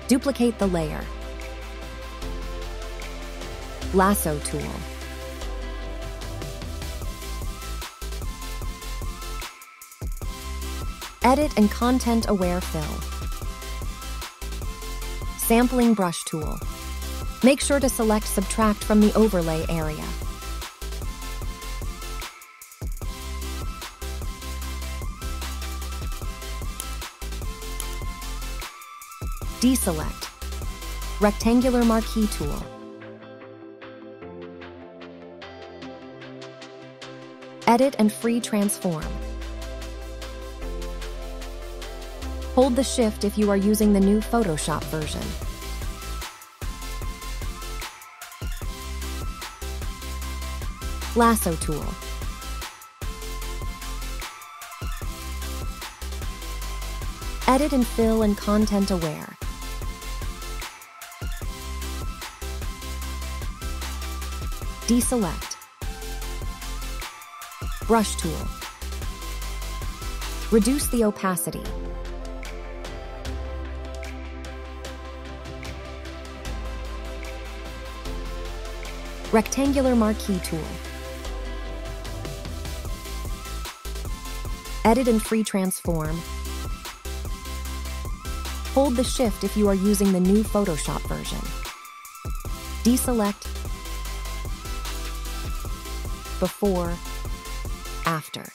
Duplicate the layer. Lasso tool. Edit and content-aware fill. Sampling brush tool. Make sure to select Subtract from the overlay area. Deselect. Rectangular marquee tool. Edit and free transform. Hold the Shift if you are using the new Photoshop version. Lasso tool. Edit and fill and content aware. Deselect. Brush tool. Reduce the opacity. Rectangular marquee tool. Edit and free transform. Hold the Shift if you are using the new Photoshop version. Deselect. Before, after.